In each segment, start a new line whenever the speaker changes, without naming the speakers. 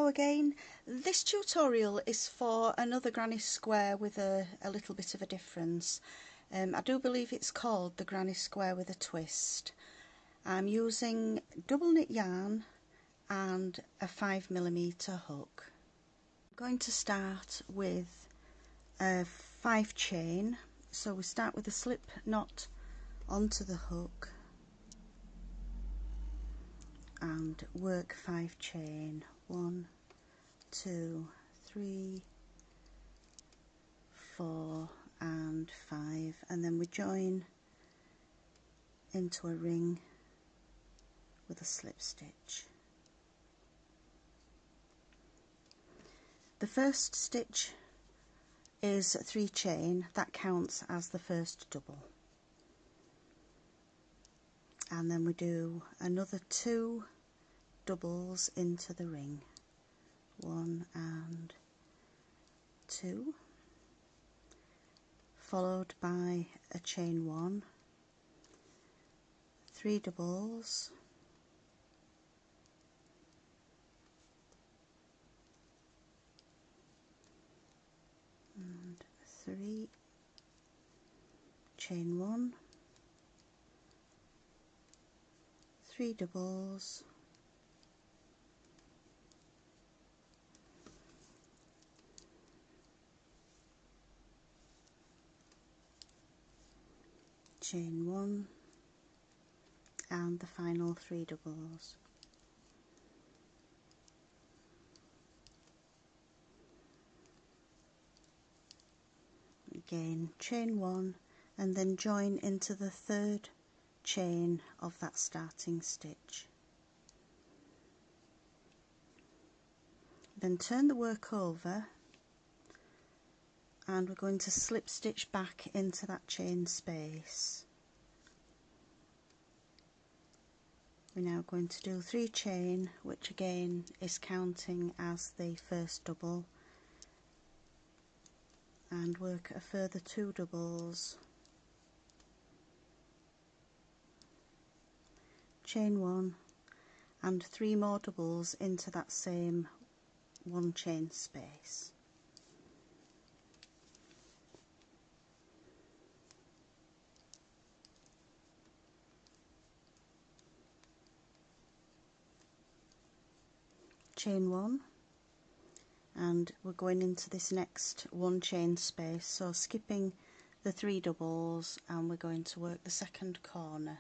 again. This tutorial is for another granny square with a little bit of a difference. I do believe it's called the granny square with a twist. I'm using double knit yarn and a 5mm hook. I'm going to start with a 5 chain, so we start with a slip knot onto the hook and work 5 chain. 1, 2, 3, 4 and 5, and then we join into a ring with a slip stitch. The first stitch is 3 chain, that counts as the first double, and then we do another 2 doubles into the ring, 1 and 2, followed by a chain 1, 3 doubles, and 3, chain 1, 3 doubles, chain 1, and the final 3 doubles. Again chain 1 and then join into the 3rd chain of that starting stitch. Then turn the work over and we're going to slip stitch back into that chain space. We're now going to do 3 chain, which again is counting as the first double, and work a further 2 doubles, chain 1 and 3 more doubles into that same 1 chain space. Chain 1, and we're going into this next 1 chain space, so skipping the 3 doubles, and we're going to work the second corner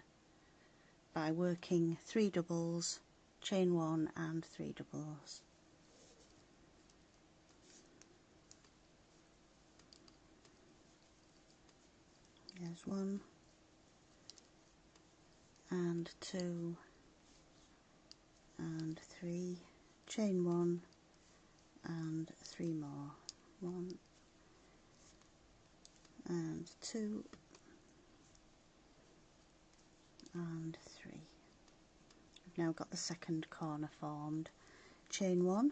by working 3 doubles, chain 1 and 3 doubles. There's 1 and 2 and 3, chain 1 and 3 more, 1 and 2 and 3. We've now got the second corner formed. Chain 1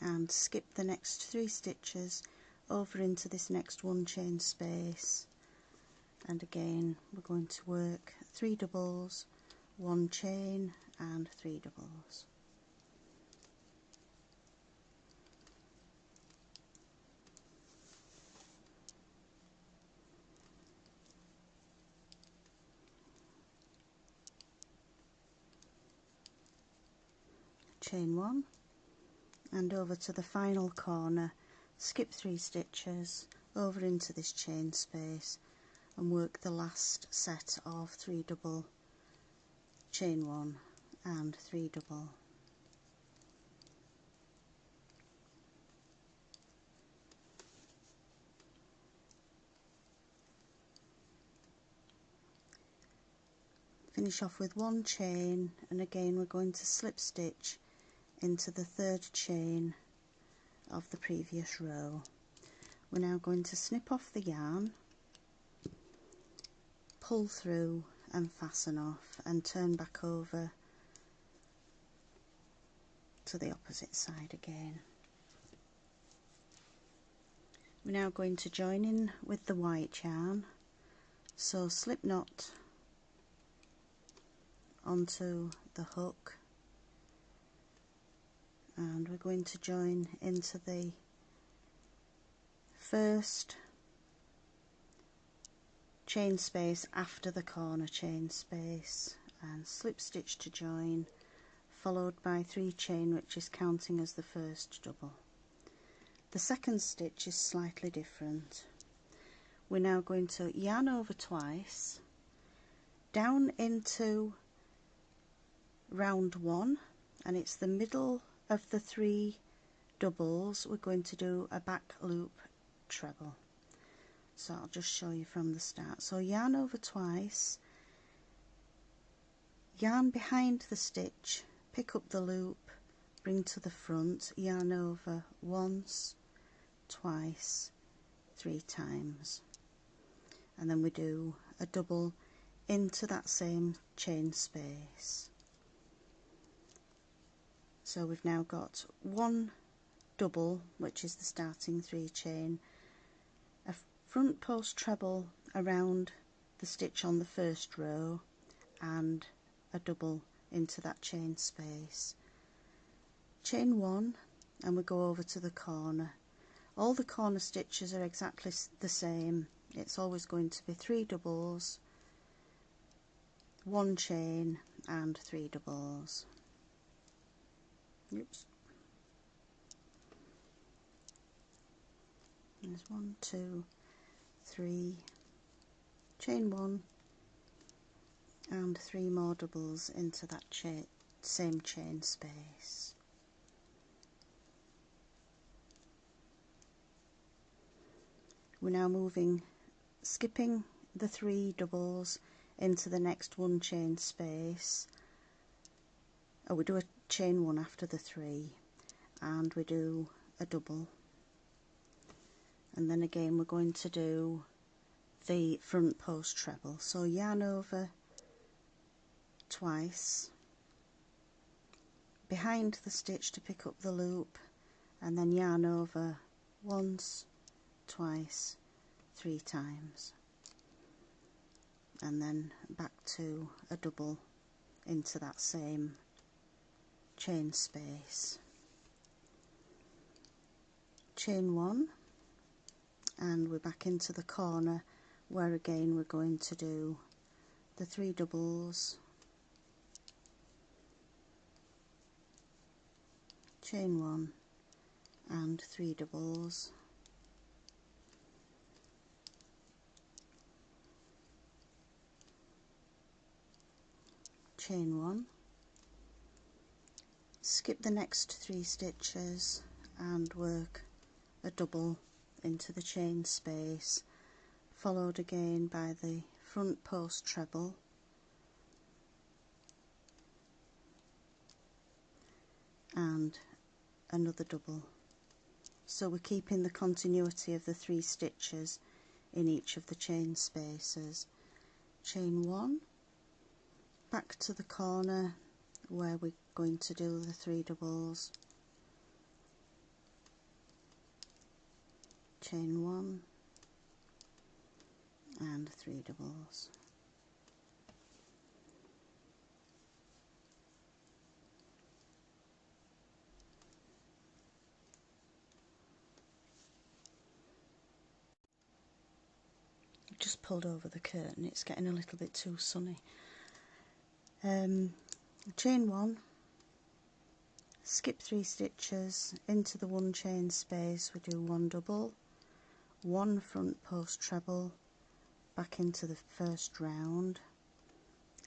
and skip the next 3 stitches over into this next 1 chain space, and again we're going to work 3 doubles, 1 chain and 3 doubles. Chain 1 and over to the final corner, skip 3 stitches over into this chain space and work the last set of 3 double, chain 1 and 3 double. Finish off with 1 chain, and again we're going to slip stitch into the 3rd chain of the previous row. We're now going to snip off the yarn, pull through and fasten off, and turn back over to the opposite side again. We're now going to join in with the white yarn, so slip knot onto the hook and we're going to join into the first chain space after the corner chain space, and slip stitch to join, followed by 3 chain, which is counting as the first double. The second stitch is slightly different. We're now going to yarn over twice, down into round 1, and it's the middle of the 3 doubles. We're going to do a back loop treble. So I'll just show you from the start. So yarn over twice, yarn behind the stitch, pick up the loop, bring to the front, yarn over once, twice, 3 times, and then we do a double into that same chain space. So we've now got 1 double, which is the starting 3 chain, a front post treble around the stitch on the first row, and a double into that chain space. Chain 1, and we go over to the corner. All the corner stitches are exactly the same. It's always going to be 3 doubles, 1 chain and 3 doubles. Oops. There's 1, 2, 3, chain 1 and 3 more doubles into that same chain space. We're now skipping the 3 doubles into the next 1 chain space. Oh, we do a chain 1 after the 3, and we do a double, and then again we're going to do the front post treble. So yarn over twice, behind the stitch to pick up the loop, and then yarn over once, twice, 3 times, and then back to a double into that same chain space. Chain 1, and we're back into the corner, where again we're going to do the 3 doubles, chain 1 and 3 doubles, chain 1, skip the next 3 stitches and work a double into the chain space, followed again by the front post treble, and another double. So we're keeping the continuity of the 3 stitches in each of the chain spaces. Chain 1, back to the corner where we're going to do the 3 doubles, chain 1 and 3 doubles. I've just pulled over the curtain, it's getting a little bit too sunny. Chain 1, skip 3 stitches into the 1 chain space, we do 1 double, 1 front post treble, back into the first round,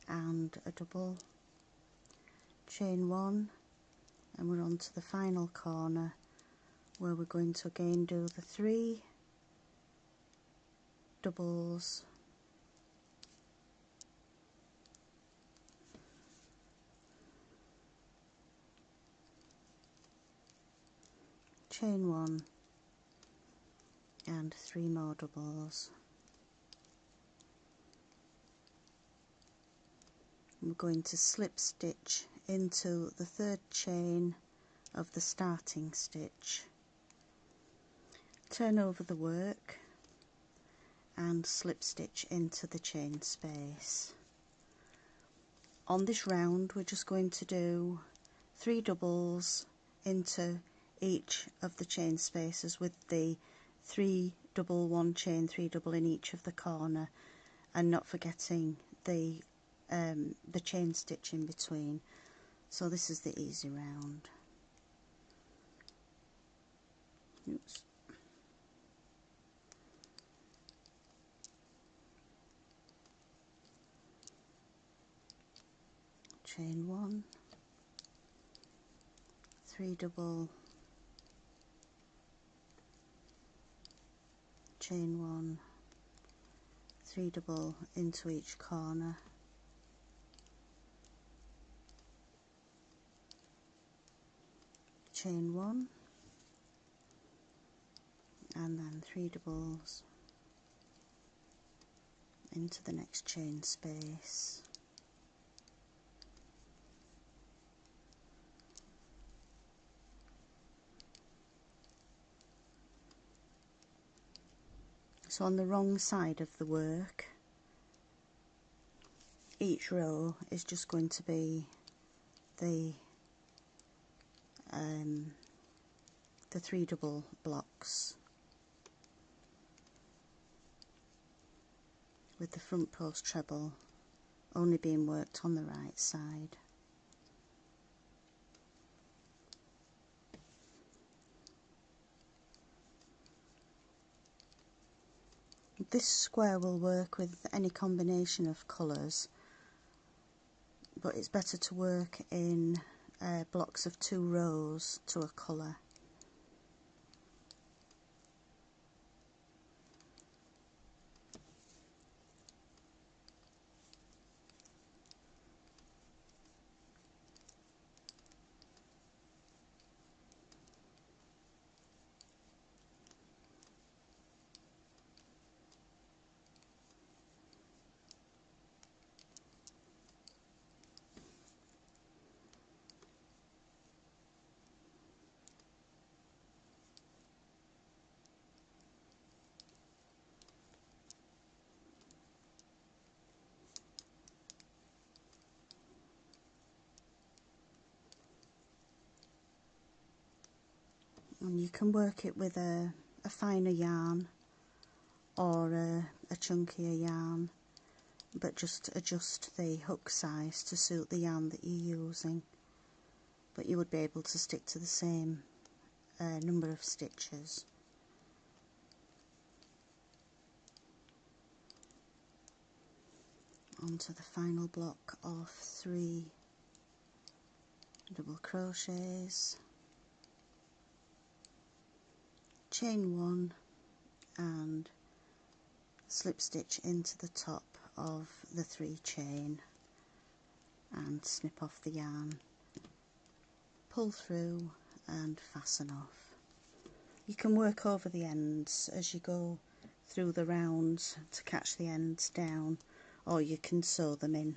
and a double, chain 1, and we're on to the final corner where we're going to again do the 3 doubles, chain 1 and 3 more doubles. We're going to slip stitch into the 3rd chain of the starting stitch, turn over the work and slip stitch into the chain space. On this round we're just going to do 3 doubles into each of the chain spaces with the 3 double, 1 chain, 3 double in each of the corner, and not forgetting the chain stitch in between. So this is the easy round. Oops. Chain 1, 3 double, chain 1, 3 double into each corner, chain 1, and then 3 doubles into the next chain space. So on the wrong side of the work, each row is just going to be the 3 double blocks with the front post treble only being worked on the right side. This square will work with any combination of colours, but it's better to work in blocks of 2 rows to a colour. And you can work it with a finer yarn or a chunkier yarn, but just adjust the hook size to suit the yarn that you're using. But you would be able to stick to the same number of stitches. Onto the final block of 3 double crochets, chain 1 and slip stitch into the top of the 3 chain and snip off the yarn, pull through and fasten off. You can work over the ends as you go through the rounds to catch the ends down, or you can sew them in.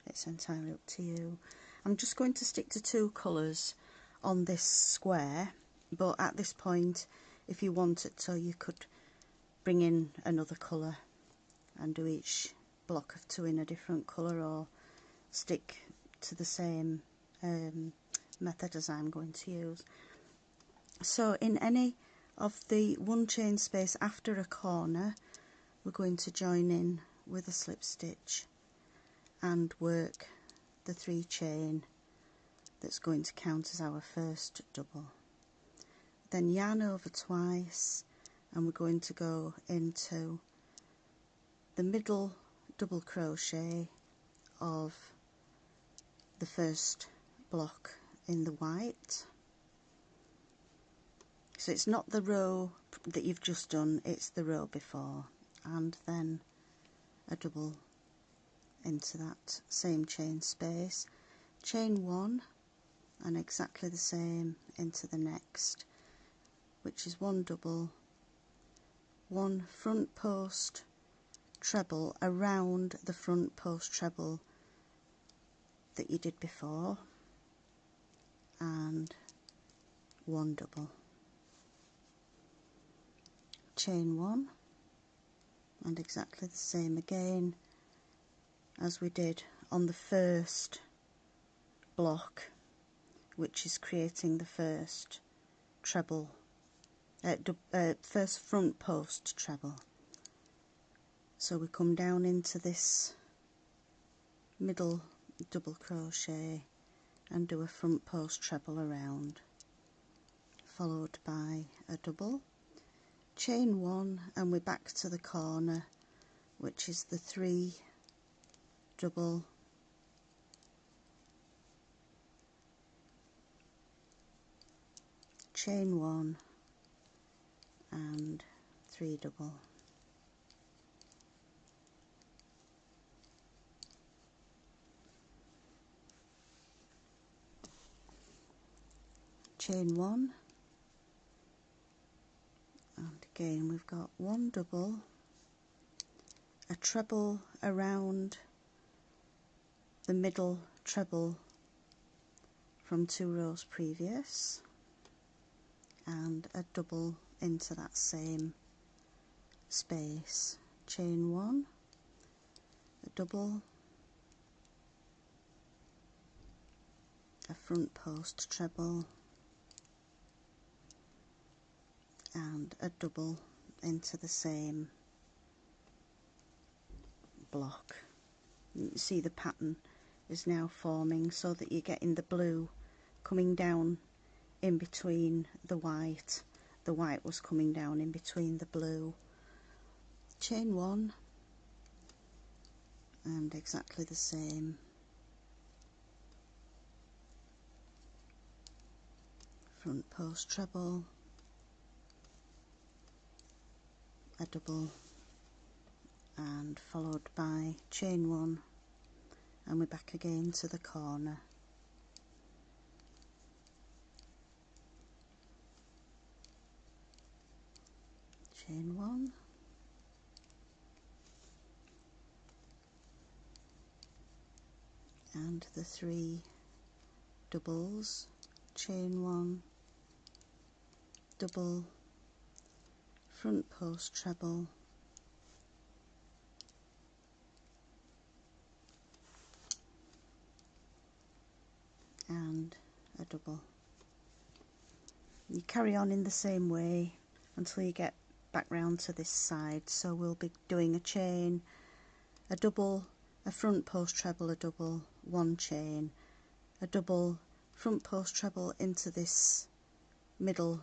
It's entirely up to you. I'm just going to stick to 2 colours on this square, but at this point, if you wanted to, you could bring in another colour and do each block of 2 in a different colour, or stick to the same method as I'm going to use. So in any of the 1 chain space after a corner, we're going to join in with a slip stitch and work the 3 chain that's going to count as our first double. Then yarn over twice, and we're going to go into the middle double crochet of the first block in the white. So it's not the row that you've just done, it's the row before, and then a double into that same chain space, chain 1 and exactly the same into the next, which is 1 double, 1 front post treble around the front post treble that you did before, and 1 double, chain 1 and exactly the same again as we did on the first block which is creating the first treble, first front post treble. So we come down into this middle double crochet and do a front post treble around, followed by a double, chain one, and we're back to the corner, which is the 3 double, chain one and 3 double, chain one, and again we've got 1 double, a treble around the middle treble from 2 rows previous, and a double into that same space, chain one, a double, a front post treble and a double into the same block. You can see the pattern is now forming so that you're getting the blue coming down in between the white. The white was coming down in between the blue. Chain one and exactly the same, front post treble, a double, and followed by chain one, and we're back again to the corner. Chain one, and the 3 doubles, chain one, double, front post treble, and a double. You carry on in the same way until you get back round to this side. So we'll be doing a chain, a double, a front post treble, a double, 1 chain, a double, front post treble into this middle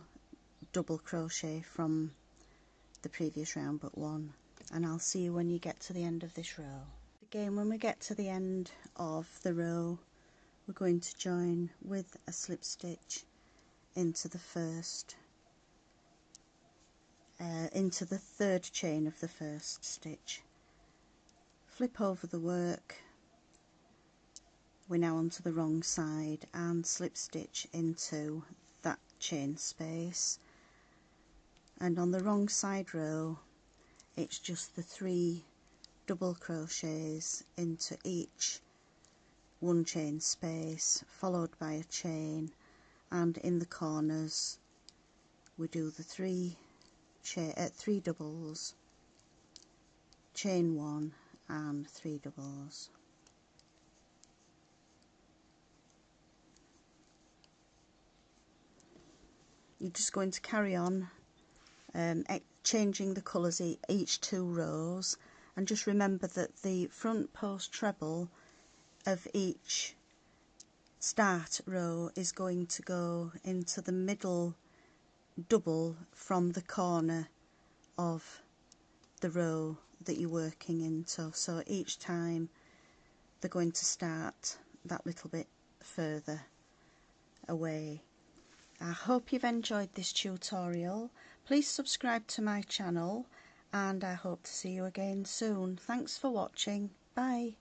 double crochet from the previous round but 1, and I'll see you when you get to the end of this row. Again, when we get to the end of the row, we're going to join with a slip stitch into the first, into the 3rd chain of the first stitch. Flip over the work, we're now onto the wrong side, and slip stitch into that chain space. And on the wrong side row, it's just the 3 double crochets into each 1 chain space, followed by a chain, and in the corners we do the 3 doubles, chain 1 and 3 doubles. You're just going to carry on changing the colours each 2 rows, and just remember that the front post treble of each start row is going to go into the middle double from the corner of the row that you're working into. So each time they're going to start that little bit further away. I hope you've enjoyed this tutorial. Please subscribe to my channel, and I hope to see you again soon. Thanks for watching. Bye.